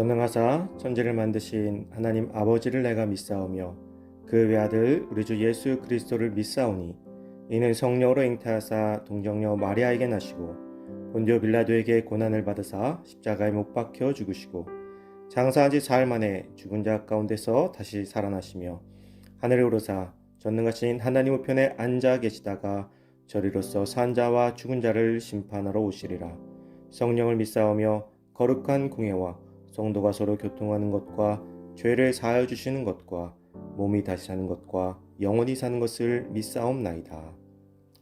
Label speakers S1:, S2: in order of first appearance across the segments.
S1: 전능하사 천지를 만드신 하나님 아버지를 내가 믿사오며 그 외아들 우리 주 예수 그리스도를 믿사오니 이는 성령으로 잉태하사 동정녀 마리아에게 나시고 본디오 빌라도에게 고난을 받으사 십자가에 못 박혀 죽으시고 장사한 지 사흘 만에 죽은 자 가운데서 다시 살아나시며 하늘에 오르사 전능하신 하나님 우편에 앉아 계시다가 저리로서 산 자와 죽은 자를 심판하러 오시리라. 성령을 믿사오며 거룩한 공예와 성도가 서로 교통하는 것과 죄를 사하여 주시는 것과 몸이 다시 사는 것과 영원히 사는 것을 믿사옵나이다.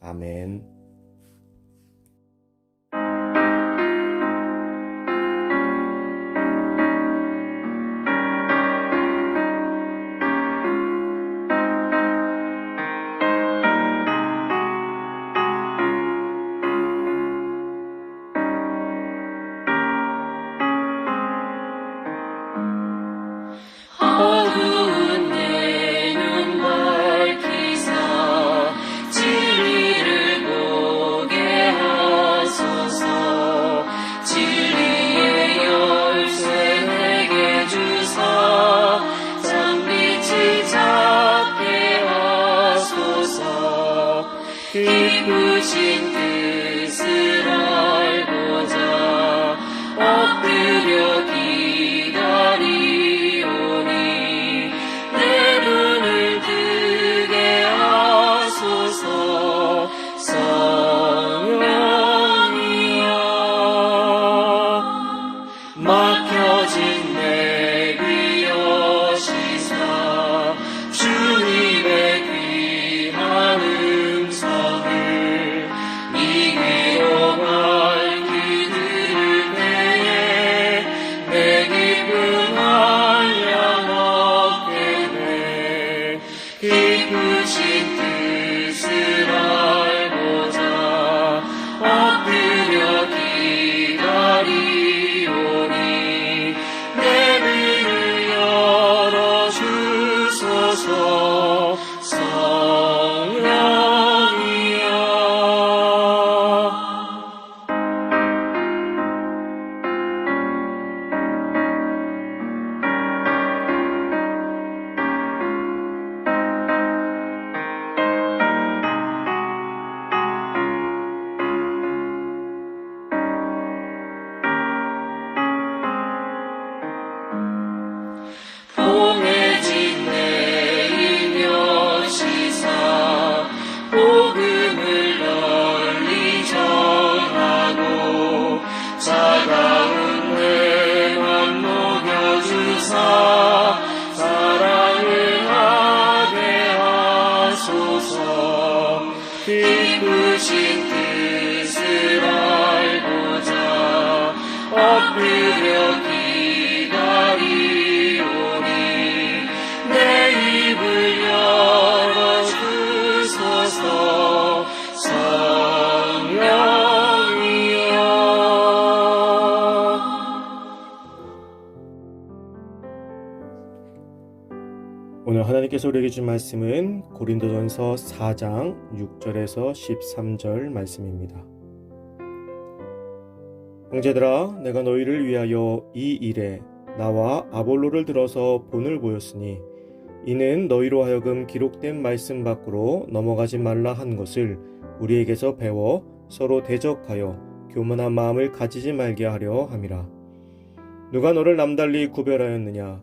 S1: 아멘.
S2: 어두운 내 눈 밝히사 진리를 보게 하소서. 진리의 열쇠 내게 주사 장빛을 잡게 하소서. 기쁘신 뜻을 알고자 엎드려 기다리오니 내 눈을 뜨게 하소서. 성령이여 막혀진 내 귀 여시사 주님의 귀한 음성을 이 귀로 밝히 들을 때에 내 기쁨 한량 얻게 돼. 기쁘신 뜻을 알고자 엎드려 기다리오니 내 눈을 열어주소서. 성령이여 봉해진 내 입 여시사 복음을 널리 전하고 차가운 내 맘 녹여주사 사랑을 하게 하소서. 기쁘신 뜻을 알고자 엎드려 기다리오니 내 입을 열어주소서. 성령이여
S1: 오늘 하나님께서 우리에게 준 말씀은 고린도전서 4장 6절에서 13절 말씀입니다. 형제들아, 내가 너희를 위하여 이 일에 나와 아볼로를 들어서 본을 보였으니 이는 너희로 하여금 기록된 말씀 밖으로 넘어가지 말라 한 것을 우리에게서 배워 서로 대적하여 교만한 마음을 가지지 말게 하려 함이라. 누가 너를 남달리 구별하였느냐?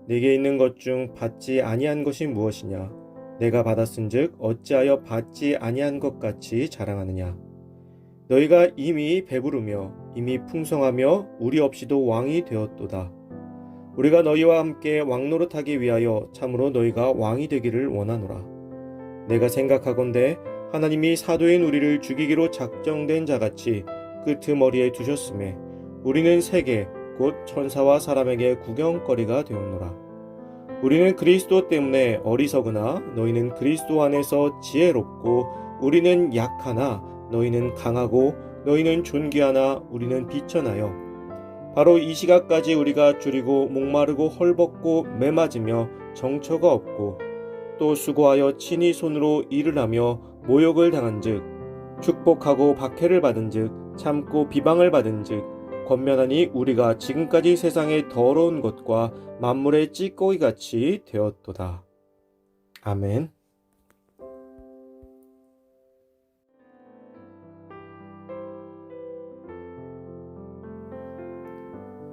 S1: 내게 있는 것 중 받지 아니한 것이 무엇이냐? 내가 받았은즉 어찌하여 받지 아니한 것 같이 자랑하느냐? 너희가 이미 배부르며 이미 풍성하며 우리 없이도 왕이 되었도다. 우리가 너희와 함께 왕노릇하기 위하여 참으로 너희가 왕이 되기를 원하노라. 내가 생각하건대 하나님이 사도인 우리를 죽이기로 작정된 자같이 끄트머리에 두셨음에 우리는 세계 곧 천사와 사람에게 구경거리가 되었노라. 우리는 그리스도 때문에 어리석으나 너희는 그리스도 안에서 지혜롭고 우리는 약하나 너희는 강하고 너희는 존귀하나 우리는 비천하여 바로 이 시각까지 우리가 줄이고 목마르고 헐벗고 매맞으며 정처가 없고 또 수고하여 친히 손으로 일을 하며 모욕을 당한즉 축복하고 박해를 받은즉 참고 비방을 받은즉 권면하니 우리가 지금까지 세상의 더러운 것과 만물의 찌꺼기같이 되었도다. 아멘.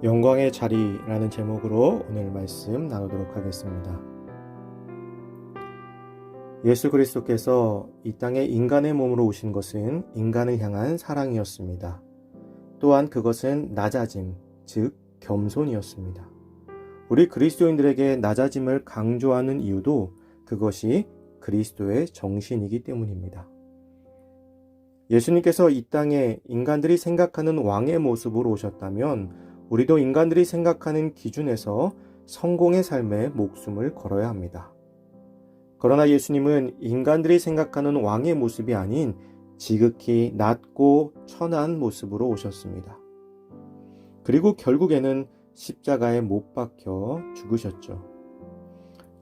S1: 영광의 자리라는 제목으로 오늘 말씀 나누도록 하겠습니다. 예수 그리스도께서 이 땅에 인간의 몸으로 오신 것은 인간을 향한 사랑이었습니다. 또한 그것은 낮아짐, 즉 겸손이었습니다. 우리 그리스도인들에게 낮아짐을 강조하는 이유도 그것이 그리스도의 정신이기 때문입니다. 예수님께서 이 땅에 인간들이 생각하는 왕의 모습으로 오셨다면 우리도 인간들이 생각하는 기준에서 성공의 삶에 목숨을 걸어야 합니다. 그러나 예수님은 인간들이 생각하는 왕의 모습이 아닌 지극히 낮고 천한 모습으로 오셨습니다. 그리고 결국에는 십자가에 못 박혀 죽으셨죠.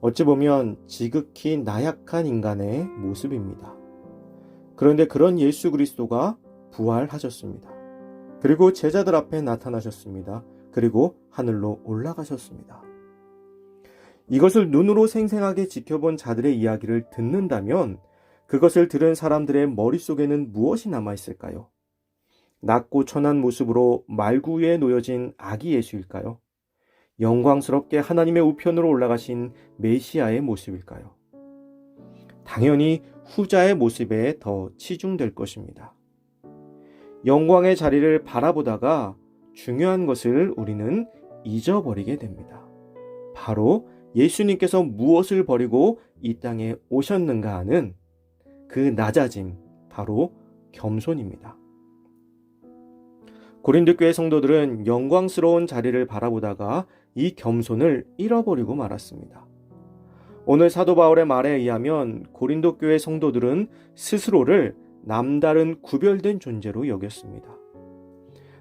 S1: 어찌 보면 지극히 나약한 인간의 모습입니다. 그런데 그런 예수 그리스도가 부활하셨습니다. 그리고 제자들 앞에 나타나셨습니다. 그리고 하늘로 올라가셨습니다. 이것을 눈으로 생생하게 지켜본 자들의 이야기를 듣는다면 그것을 들은 사람들의 머릿속에는 무엇이 남아있을까요? 낮고 천한 모습으로 말구 위에 놓여진 아기 예수일까요? 영광스럽게 하나님의 우편으로 올라가신 메시아의 모습일까요? 당연히 후자의 모습에 더 치중될 것입니다. 영광의 자리를 바라보다가 중요한 것을 우리는 잊어버리게 됩니다. 바로 예수님께서 무엇을 버리고 이 땅에 오셨는가 하는 그 낮아짐, 바로 겸손입니다. 고린도 교회 성도들은 영광스러운 자리를 바라보다가 이 겸손을 잃어버리고 말았습니다. 오늘 사도 바울의 말에 의하면 고린도 교회 성도들은 스스로를 남다른 구별된 존재로 여겼습니다.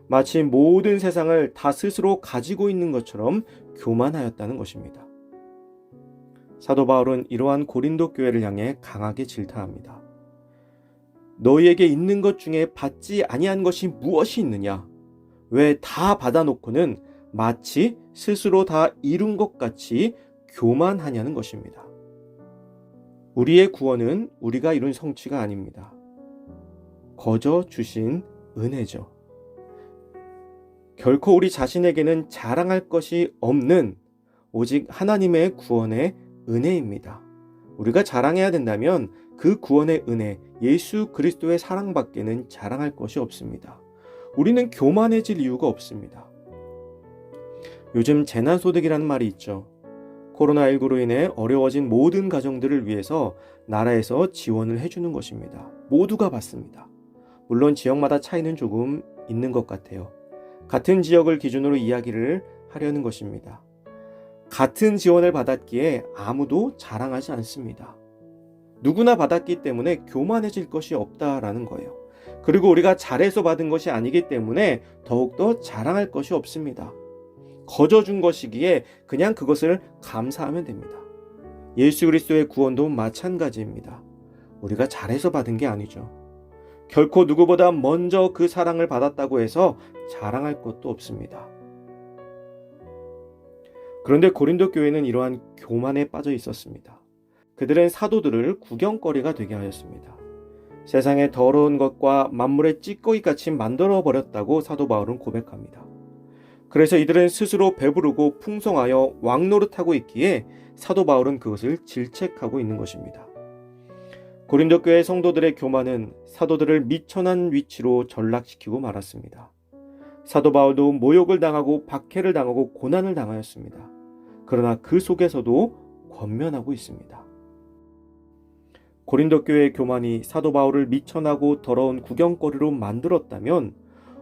S1: 마치 모든 세상을 다 스스로 가지고 있는 것처럼 교만하였다는 것입니다. 사도 바울은 이러한 고린도 교회를 향해 강하게 질타합니다. 너희에게 있는 것 중에 받지 아니한 것이 무엇이 있느냐? 왜 다 받아놓고는 마치 스스로 다 이룬 것 같이 교만하냐는 것입니다. 우리의 구원은 우리가 이룬 성취가 아닙니다. 거저 주신 은혜죠. 결코 우리 자신에게는 자랑할 것이 없는 오직 하나님의 구원의 은혜입니다. 우리가 자랑해야 된다면 그 구원의 은혜, 예수 그리스도의 사랑밖에는 자랑할 것이 없습니다. 우리는 교만해질 이유가 없습니다. 요즘 재난소득이라는 말이 있죠. 코로나19로 인해 어려워진 모든 가정들을 위해서 나라에서 지원을 해주는 것입니다. 모두가 받습니다. 물론 지역마다 차이는 조금 있는 것 같아요. 같은 지역을 기준으로 이야기를 하려는 것입니다. 같은 지원을 받았기에 아무도 자랑하지 않습니다. 누구나 받았기 때문에 교만해질 것이 없다라는 거예요. 그리고 우리가 잘해서 받은 것이 아니기 때문에 더욱더 자랑할 것이 없습니다. 거저 준 것이기에 그냥 그것을 감사하면 됩니다. 예수 그리스도의 구원도 마찬가지입니다. 우리가 잘해서 받은 게 아니죠. 결코 누구보다 먼저 그 사랑을 받았다고 해서 자랑할 것도 없습니다. 그런데 고린도 교회는 이러한 교만에 빠져 있었습니다. 그들은 사도들을 구경거리가 되게 하였습니다. 세상의 더러운 것과 만물의 찌꺼기같이 만들어버렸다고 사도 바울은 고백합니다. 그래서 이들은 스스로 배부르고 풍성하여 왕노릇하고 있기에 사도 바울은 그것을 질책하고 있는 것입니다. 고린도 교회 성도들의 교만은 사도들을 미천한 위치로 전락시키고 말았습니다. 사도 바울도 모욕을 당하고 박해를 당하고 고난을 당하였습니다. 그러나 그 속에서도 권면하고 있습니다. 고린도 교회의 교만이 사도 바울을 미천하고 더러운 구경거리로 만들었다면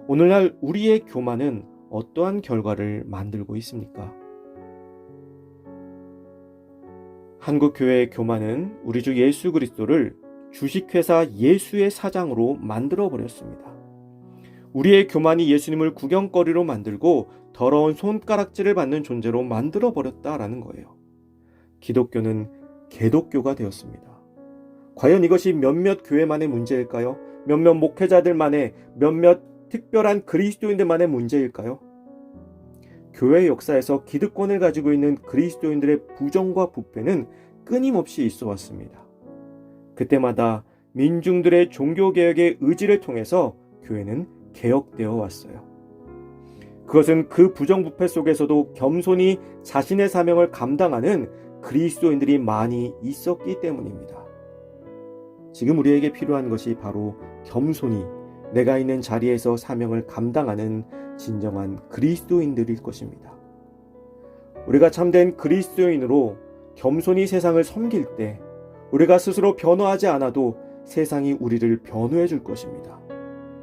S1: 오늘날 우리의 교만은 어떠한 결과를 만들고 있습니까? 한국 교회의 교만은 우리 주 예수 그리스도를 주식회사 예수의 사장으로 만들어버렸습니다. 우리의 교만이 예수님을 구경거리로 만들고 더러운 손가락질을 받는 존재로 만들어버렸다라는 거예요. 기독교는 개독교가 되었습니다. 과연 이것이 몇몇 교회만의 문제일까요? 몇몇 목회자들만의, 몇몇 특별한 그리스도인들만의 문제일까요? 교회 역사에서 기득권을 가지고 있는 그리스도인들의 부정과 부패는 끊임없이 있어 왔습니다. 그때마다 민중들의 종교개혁의 의지를 통해서 교회는 개혁되어 왔어요. 그것은 그 부정부패 속에서도 겸손히 자신의 사명을 감당하는 그리스도인들이 많이 있었기 때문입니다. 지금 우리에게 필요한 것이 바로 겸손히 내가 있는 자리에서 사명을 감당하는 진정한 그리스도인들일 것입니다. 우리가 참된 그리스도인으로 겸손히 세상을 섬길 때 우리가 스스로 변화하지 않아도 세상이 우리를 변호해 줄 것입니다.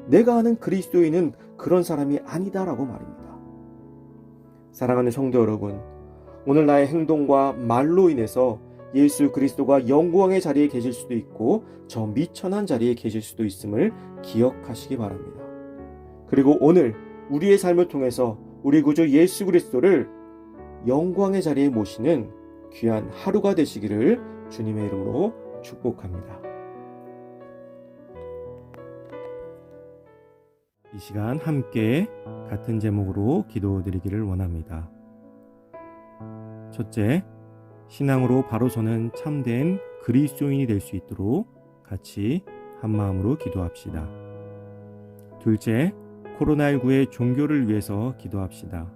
S1: 내가 아는 그리스도인은 그런 사람이 아니다라고 말입니다. 사랑하는 성도 여러분, 오늘 나의 행동과 말로 인해서 예수 그리스도가 영광의 자리에 계실 수도 있고 저 미천한 자리에 계실 수도 있음을 기억하시기 바랍니다. 그리고 오늘 우리의 삶을 통해서 우리 구주 예수 그리스도를 영광의 자리에 모시는 귀한 하루가 되시기를 주님의 이름으로 축복합니다. 이 시간 함께 같은 제목으로 기도드리기를 원합니다. 첫째, 신앙으로 바로 서는 참된 그리스도인이 될 수 있도록 같이 한마음으로 기도합시다. 둘째, 코로나19의 종교를 위해서 기도합시다.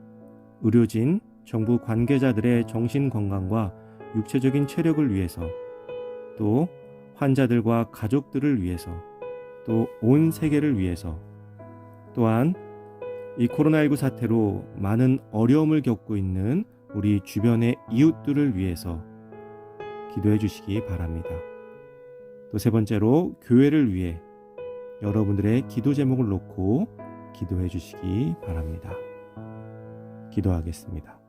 S1: 의료진, 정부 관계자들의 정신건강과 육체적인 체력을 위해서, 또 환자들과 가족들을 위해서, 또 온 세계를 위해서, 또한 이 코로나19 사태로 많은 어려움을 겪고 있는 우리 주변의 이웃들을 위해서 기도해 주시기 바랍니다. 또 세 번째로 교회를 위해 여러분들의 기도 제목을 놓고 기도해 주시기 바랍니다. 기도하겠습니다.